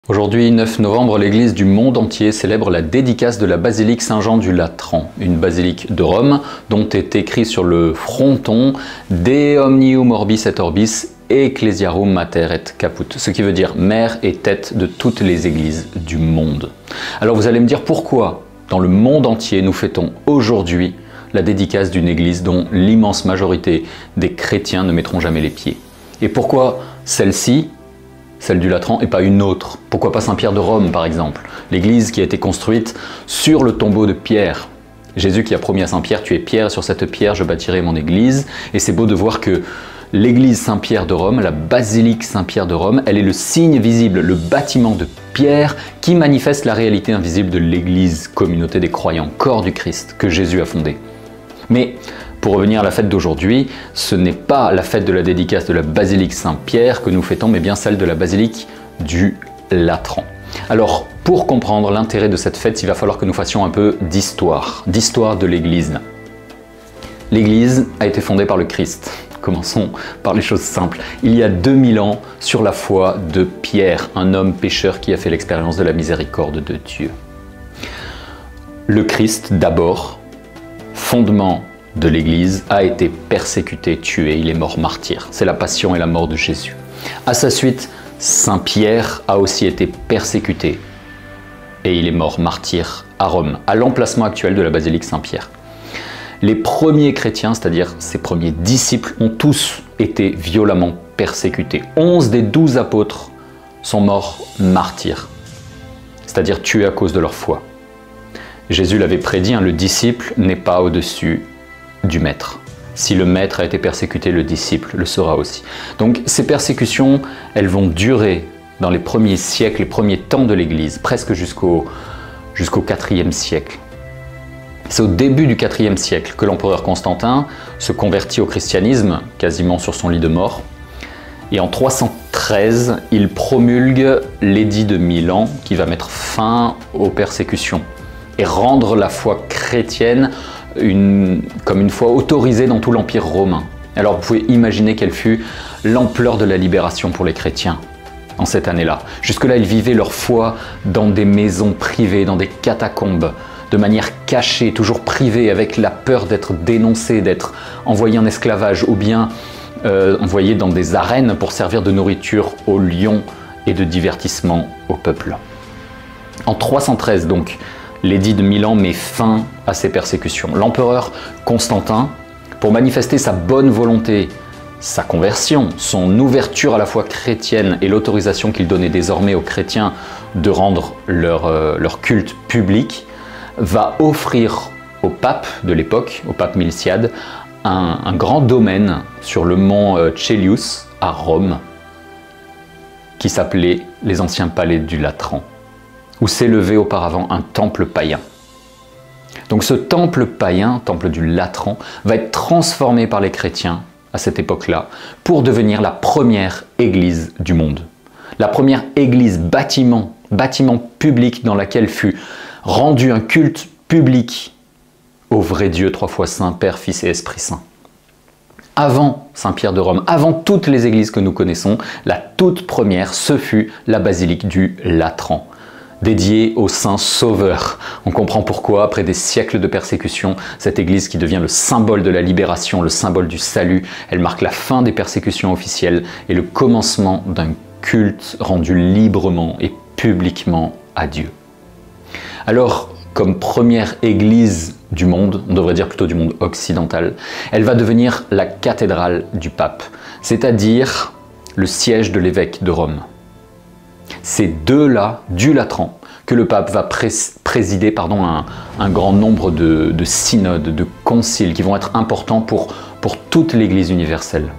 Aujourd'hui, 9 novembre, l'Église du monde entier célèbre la dédicace de la basilique Saint-Jean du Latran, une basilique de Rome dont est écrit sur le fronton « De omnium orbis et orbis ecclesiarum mater et caput », ce qui veut dire « mère et tête de toutes les églises du monde ». Alors vous allez me dire pourquoi, dans le monde entier, nous fêtons aujourd'hui la dédicace d'une église dont l'immense majorité des chrétiens ne mettront jamais les pieds. Et pourquoi celle-ci, celle du Latran, et pas une autre? Pourquoi pas Saint-Pierre de Rome, par exemple? L'église qui a été construite sur le tombeau de Pierre. Jésus qui a promis à Saint-Pierre, tu es Pierre, et sur cette pierre je bâtirai mon église. Et c'est beau de voir que l'église Saint-Pierre de Rome, la basilique Saint-Pierre de Rome, elle est le signe visible, le bâtiment de Pierre qui manifeste la réalité invisible de l'église, communauté des croyants, corps du Christ, que Jésus a fondé. Mais pour revenir à la fête d'aujourd'hui, ce n'est pas la fête de la dédicace de la basilique Saint-Pierre que nous fêtons, mais bien celle de la basilique du Latran. Alors, pour comprendre l'intérêt de cette fête, il va falloir que nous fassions un peu d'histoire de l'Église. L'Église a été fondée par le Christ. Commençons par les choses simples. Il y a 2000 ans, sur la foi de Pierre, un homme pécheur qui a fait l'expérience de la miséricorde de Dieu. Le Christ, d'abord, fondement de l'Église, a été persécuté, tué, il est mort martyr. C'est la passion et la mort de Jésus. À sa suite, Saint Pierre a aussi été persécuté et il est mort martyr à Rome, à l'emplacement actuel de la basilique Saint-Pierre. Les premiers chrétiens, c'est-à-dire ses premiers disciples, ont tous été violemment persécutés. 11 des 12 apôtres sont morts martyrs, c'est-à-dire tués à cause de leur foi. Jésus l'avait prédit, le disciple n'est pas au-dessus du maître. Si le maître a été persécuté, le disciple le sera aussi. Donc ces persécutions, elles vont durer dans les premiers siècles, les premiers temps de l'Église, presque jusqu'au IVe siècle. C'est au début du IVe siècle que l'empereur Constantin se convertit au christianisme, quasiment sur son lit de mort. Et en 313, il promulgue l'édit de Milan qui va mettre fin aux persécutions et rendre la foi chrétienne comme une foi autorisée dans tout l'Empire romain. Alors vous pouvez imaginer quelle fut l'ampleur de la libération pour les chrétiens en cette année-là. Jusque-là, ils vivaient leur foi dans des maisons privées, dans des catacombes, de manière cachée, toujours privée, avec la peur d'être dénoncés, d'être envoyés en esclavage, ou bien envoyés dans des arènes pour servir de nourriture aux lions et de divertissement au peuple. En 313 donc, l'édit de Milan met fin à ces persécutions. L'empereur Constantin, pour manifester sa bonne volonté, sa conversion, son ouverture à la foi chrétienne et l'autorisation qu'il donnait désormais aux chrétiens de rendre leur culte public, va offrir au pape de l'époque, au pape Miltiade, un grand domaine sur le mont Caelius à Rome, qui s'appelait les anciens palais du Latran, où s'élevait auparavant un temple païen. Donc ce temple païen, temple du Latran, va être transformé par les chrétiens à cette époque-là pour devenir la première église du monde. La première église bâtiment public dans laquelle fut rendu un culte public au vrai Dieu, trois fois saint, Père, Fils et Esprit Saint. Avant Saint-Pierre de Rome, avant toutes les églises que nous connaissons, la toute première, ce fut la basilique du Latran, dédiée au Saint Sauveur. On comprend pourquoi, après des siècles de persécution, cette église qui devient le symbole de la libération, le symbole du salut, elle marque la fin des persécutions officielles et le commencement d'un culte rendu librement et publiquement à Dieu. Alors, comme première église du monde, on devrait dire plutôt du monde occidental, elle va devenir la cathédrale du pape, c'est-à-dire le siège de l'évêque de Rome. C'est de là, du Latran, que le pape va présider un grand nombre de synodes, de conciles qui vont être importants pour toute l'Église universelle.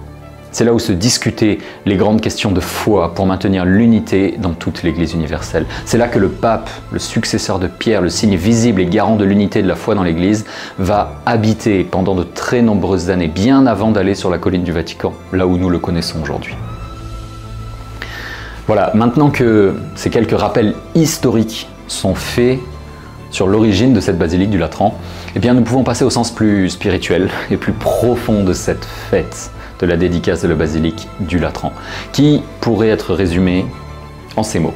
C'est là où se discutaient les grandes questions de foi pour maintenir l'unité dans toute l'Église universelle. C'est là que le pape, le successeur de Pierre, le signe visible et garant de l'unité de la foi dans l'Église, va habiter pendant de très nombreuses années, bien avant d'aller sur la colline du Vatican, là où nous le connaissons aujourd'hui. Voilà, maintenant que ces quelques rappels historiques sont faits sur l'origine de cette basilique du Latran, eh bien nous pouvons passer au sens plus spirituel et plus profond de cette fête de la dédicace de la basilique du Latran, qui pourrait être résumée en ces mots.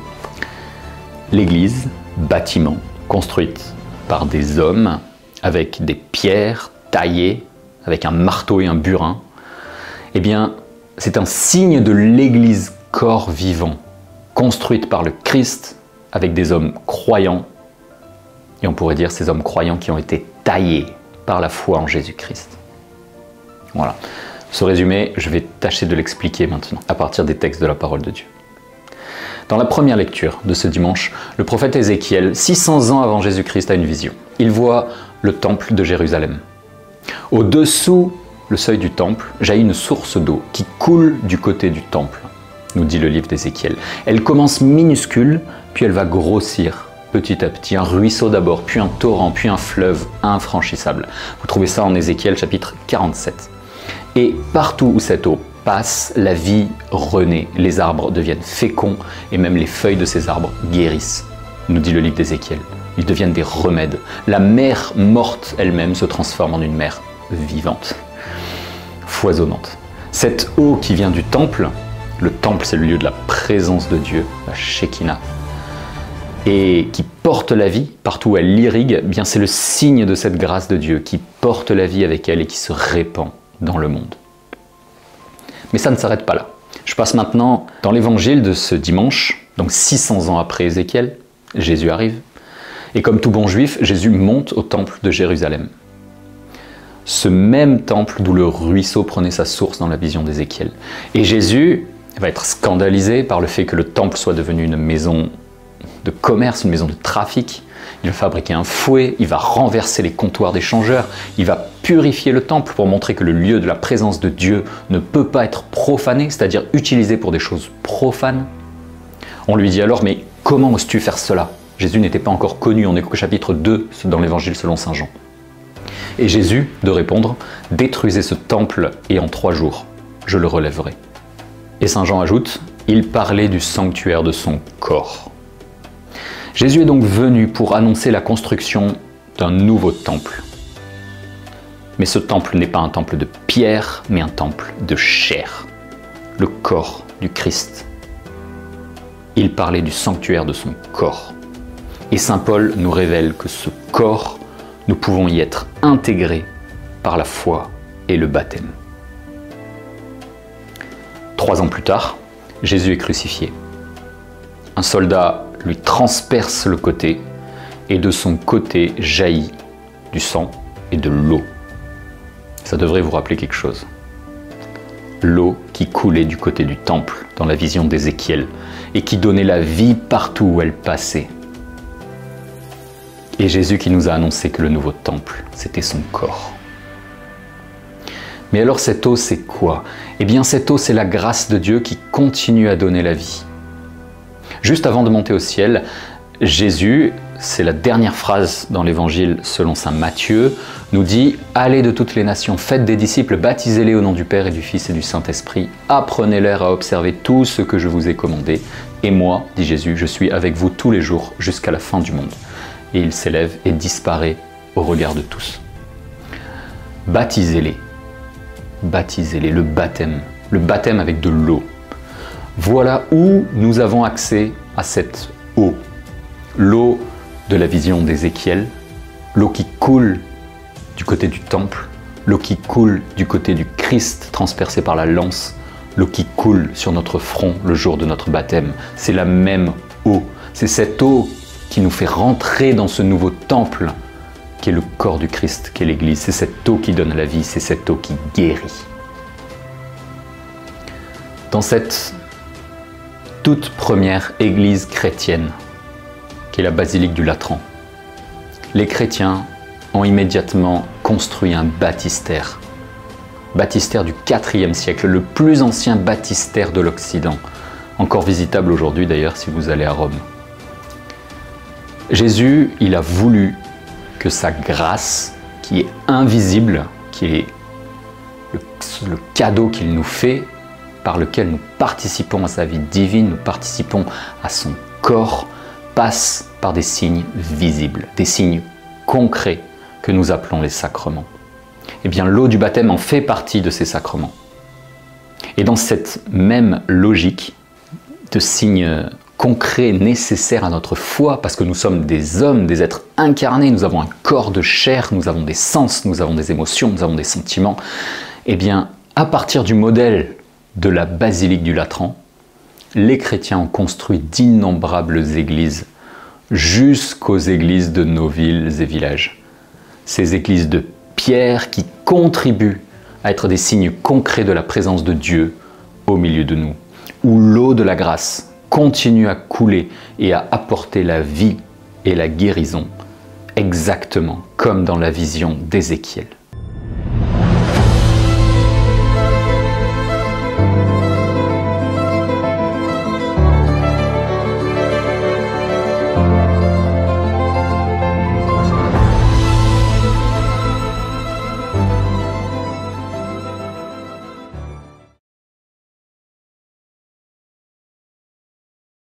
L'Église, bâtiment, construite par des hommes avec des pierres taillées, avec un marteau et un burin, eh bien, c'est un signe de l'Église corps vivant, construite par le Christ avec des hommes croyants, et on pourrait dire ces hommes croyants qui ont été taillés par la foi en Jésus-Christ. Voilà. Ce résumé, je vais tâcher de l'expliquer maintenant, à partir des textes de la parole de Dieu. Dans la première lecture de ce dimanche, le prophète Ézéchiel, 600 ans avant Jésus-Christ, a une vision. Il voit le temple de Jérusalem. Au-dessous le seuil du temple, jaillit une source d'eau qui coule du côté du temple, nous dit le livre d'Ézéchiel. Elle commence minuscule, puis elle va grossir petit à petit, un ruisseau d'abord, puis un torrent, puis un fleuve infranchissable. Vous trouvez ça en Ézéchiel chapitre 47. Et partout où cette eau passe, la vie renaît, les arbres deviennent féconds et même les feuilles de ces arbres guérissent, nous dit le livre d'Ézéchiel. Ils deviennent des remèdes. La mer morte elle-même se transforme en une mer vivante, foisonnante. Cette eau qui vient du temple, le temple c'est le lieu de la présence de Dieu, la Shekinah, et qui porte la vie partout où elle l'irrigue, bien c'est le signe de cette grâce de Dieu qui porte la vie avec elle et qui se répand dans le monde. Mais ça ne s'arrête pas là. Je passe maintenant dans l'évangile de ce dimanche, donc 600 ans après Ézéchiel, Jésus arrive, et comme tout bon juif, Jésus monte au temple de Jérusalem. Ce même temple d'où le ruisseau prenait sa source dans la vision d'Ézéchiel. Et Jésus va être scandalisé par le fait que le temple soit devenu une maison de commerce, une maison de trafic. Il va fabriquer un fouet, il va renverser les comptoirs des changeurs, il va purifier le temple pour montrer que le lieu de la présence de Dieu ne peut pas être profané, c'est-à-dire utilisé pour des choses profanes. On lui dit alors, mais comment oses-tu faire cela? Jésus n'était pas encore connu, on est au chapitre 2 dans l'évangile selon saint Jean. Et Jésus de répondre, détruisez ce temple et en 3 jours, je le relèverai. Et saint Jean ajoute, il parlait du sanctuaire de son corps. Jésus est donc venu pour annoncer la construction d'un nouveau temple. Mais ce temple n'est pas un temple de pierre, mais un temple de chair, le corps du Christ. Il parlait du sanctuaire de son corps. Et saint Paul nous révèle que ce corps, nous pouvons y être intégrés par la foi et le baptême. 3 ans plus tard, Jésus est crucifié. Un soldat lui transperce le côté et de son côté jaillit du sang et de l'eau. Ça devrait vous rappeler quelque chose. L'eau qui coulait du côté du temple dans la vision d'Ézéchiel et qui donnait la vie partout où elle passait. Et Jésus qui nous a annoncé que le nouveau temple, c'était son corps. Mais alors cette eau, c'est quoi? Eh bien cette eau, c'est la grâce de Dieu qui continue à donner la vie. Juste avant de monter au ciel, Jésus, c'est la dernière phrase dans l'évangile selon saint Matthieu, nous dit « Allez de toutes les nations, faites des disciples, baptisez-les au nom du Père et du Fils et du Saint-Esprit, apprenez-leur à observer tout ce que je vous ai commandé, et moi, dit Jésus, je suis avec vous tous les jours jusqu'à la fin du monde. » Et il s'élève et disparaît au regard de tous. Baptisez-les, baptisez-les, le baptême avec de l'eau. Voilà où nous avons accès à cette eau. L'eau de la vision d'Ézéchiel, l'eau qui coule du côté du temple, l'eau qui coule du côté du Christ transpercé par la lance, l'eau qui coule sur notre front le jour de notre baptême. C'est la même eau. C'est cette eau qui nous fait rentrer dans ce nouveau temple qui est le corps du Christ, qui est l'Église. C'est cette eau qui donne la vie, c'est cette eau qui guérit. Dans cette toute première église chrétienne, qui est la basilique du Latran, les chrétiens ont immédiatement construit un baptistère. Baptistère du IVe siècle, le plus ancien baptistère de l'Occident, encore visitable aujourd'hui d'ailleurs si vous allez à Rome. Jésus, il a voulu que sa grâce, qui est invisible, qui est le cadeau qu'il nous fait, par lequel nous participons à sa vie divine, nous participons à son corps, passe par des signes visibles, des signes concrets que nous appelons les sacrements. Eh bien, l'eau du baptême en fait partie de ces sacrements. Et dans cette même logique de signes concret nécessaire à notre foi, parce que nous sommes des hommes, des êtres incarnés, nous avons un corps de chair, nous avons des sens, nous avons des émotions, nous avons des sentiments, eh bien, à partir du modèle de la basilique du Latran, les chrétiens ont construit d'innombrables églises jusqu'aux églises de nos villes et villages. Ces églises de pierre qui contribuent à être des signes concrets de la présence de Dieu au milieu de nous, où l'eau de la grâce continue à couler et à apporter la vie et la guérison, exactement comme dans la vision d'Ézéchiel.